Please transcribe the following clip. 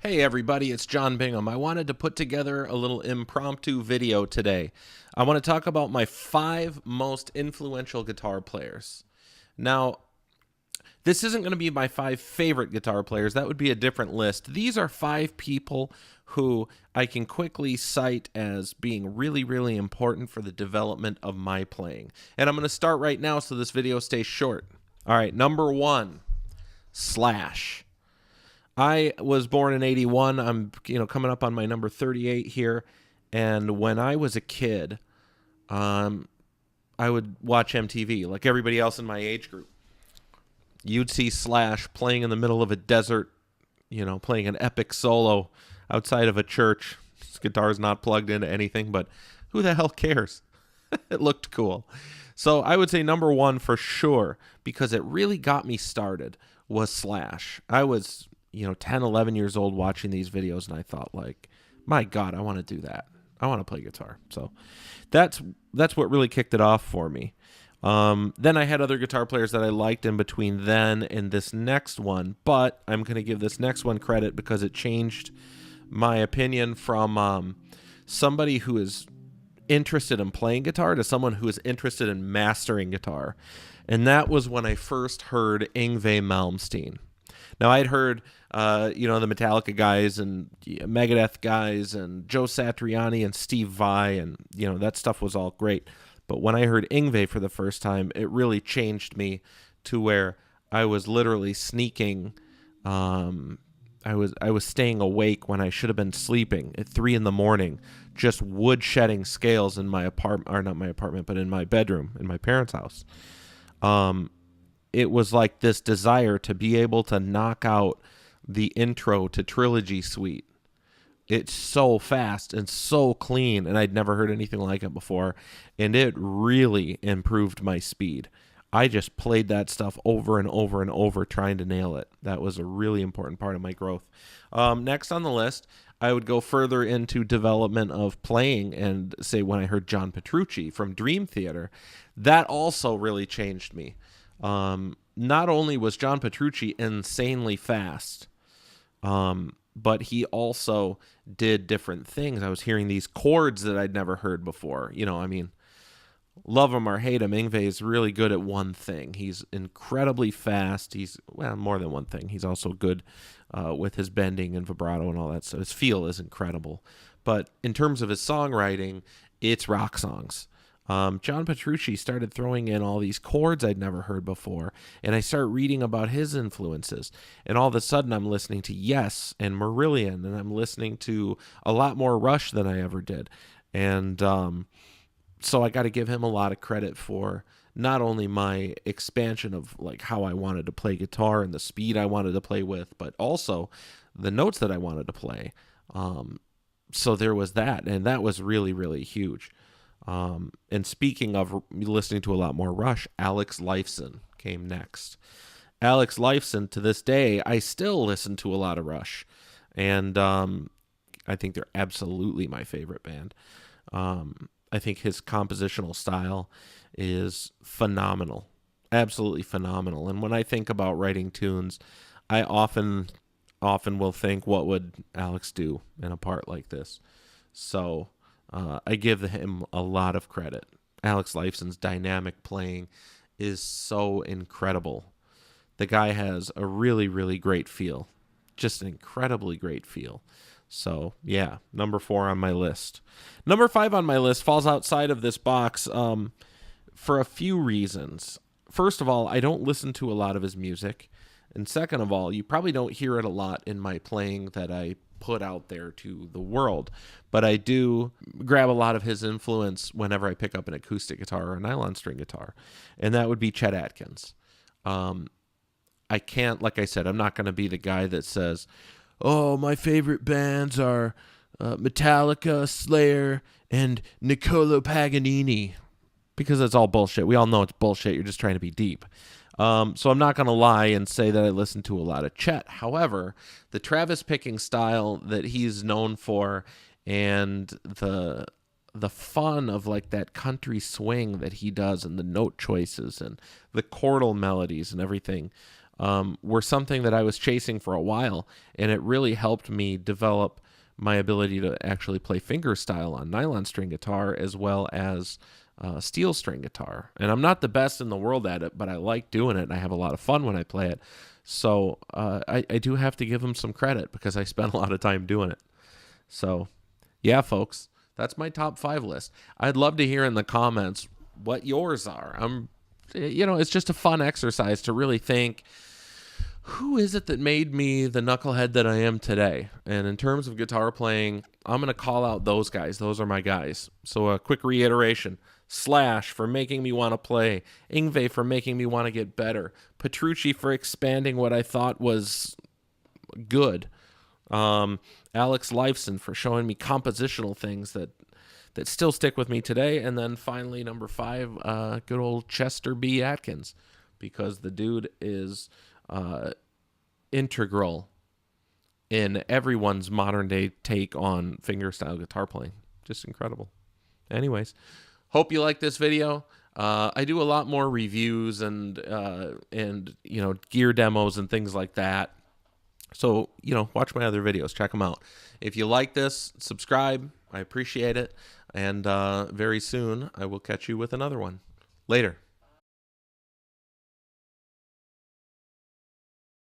Hey everybody, it's John Bingham. I wanted to put together a little impromptu video today. I want to talk about my 5 most influential guitar players. Now, this isn't going to be my 5 favorite guitar players. That would be a different list. These are 5 people who I can quickly cite as being really, really important for the development of my playing. And I'm going to start right now so this video stays short. All right, number 1, Slash. I was born in 81. I'm, coming up on my number 38 here. And when I was a kid, I would watch MTV like everybody else in my age group. You'd see Slash playing in the middle of a desert, playing an epic solo outside of a church. His guitar's not plugged into anything, but who the hell cares? It looked cool. So I would say number 1 for sure, because it really got me started, was Slash. I was 10, 11 years old watching these videos, and I thought, like, my God, I want to do that. I want to play guitar. So that's what really kicked it off for me. Then I had other guitar players that I liked in between then and this next one, but I'm going to give this next one credit because it changed my opinion from somebody who is interested in playing guitar to someone who is interested in mastering guitar. And that was when I first heard Yngwie Malmsteen. Now, I'd heard, the Metallica guys and Megadeth guys and Joe Satriani and Steve Vai, and, that stuff was all great. But when I heard Yngwie for the first time, it really changed me to where I was literally sneaking. I was staying awake when I should have been sleeping at 3 a.m, just wood-shedding scales in my apartment, or not my apartment, but in my bedroom in my parents' house. It was like this desire to be able to knock out the intro to Trilogy Suite. It's so fast and so clean, and I'd never heard anything like it before, and it really improved my speed. I just played that stuff over and over and over trying to nail it. That was a really important part of my growth. Next on the list, I would go further into development of playing and say when I heard John Petrucci from Dream Theater, that also really changed me. Not only was John Petrucci insanely fast, but he also did different things. I was hearing these chords that I'd never heard before. Love him or hate him, Yngwie is really good at one thing. He's incredibly fast. He's, more than one thing. He's also good with his bending and vibrato and all that. So his feel is incredible. But in terms of his songwriting, it's rock songs. John Petrucci started throwing in all these chords I'd never heard before, and I start reading about his influences, and all of a sudden I'm listening to Yes and Marillion, and I'm listening to a lot more Rush than I ever did, and so I got to give him a lot of credit for not only my expansion of like how I wanted to play guitar and the speed I wanted to play with, but also the notes that I wanted to play. So there was that, and that was really, really huge. And speaking of listening to a lot more Rush, Alex Lifeson came next. Alex Lifeson, to this day, I still listen to a lot of Rush. And I think they're absolutely my favorite band. I think his compositional style is phenomenal. Absolutely phenomenal. And when I think about writing tunes, I often will think, what would Alex do in a part like this? So I give him a lot of credit. Alex Lifeson's dynamic playing is so incredible. The guy has a really, really great feel. Just an incredibly great feel. So, yeah, number 4 on my list. Number 5 on my list falls outside of this box for a few reasons. First of all, I don't listen to a lot of his music. And second of all, you probably don't hear it a lot in my playing that I put out there to the world. But I do grab a lot of his influence whenever I pick up an acoustic guitar or a nylon string guitar. And that would be Chet Atkins. I can't, like I said, I'm not going to be the guy that says, oh, my favorite bands are Metallica, Slayer, and Niccolo Paganini. Because it's all bullshit. We all know it's bullshit. You're just trying to be deep. So I'm not going to lie and say that I listen to a lot of Chet. However, the Travis picking style that he's known for and the fun of like that country swing that he does and the note choices and the chordal melodies and everything, were something that I was chasing for a while, and it really helped me develop my ability to actually play fingerstyle on nylon string guitar as well as steel string guitar. And I'm not the best in the world at it, but I like doing it, and I have a lot of fun when I play it. So I do have to give them some credit because I spent a lot of time doing it. So, yeah, folks, that's my top 5 list. I'd love to hear in the comments what yours are. It's just a fun exercise to really think, who is it that made me the knucklehead that I am today? And in terms of guitar playing, I'm going to call out those guys. Those are my guys. So a quick reiteration. Slash for making me want to play. Yngwie for making me want to get better. Petrucci for expanding what I thought was good. Alex Lifeson for showing me compositional things that still stick with me today. And then finally, number 5, good old Chester B. Atkins, because the dude is integral in everyone's modern day take on fingerstyle guitar playing. Just incredible. Anyways, hope you like this video. I do a lot more reviews and gear demos and things like that. So, watch my other videos. Check them out. If you like this, subscribe. I appreciate it. And very soon, I will catch you with another one. Later.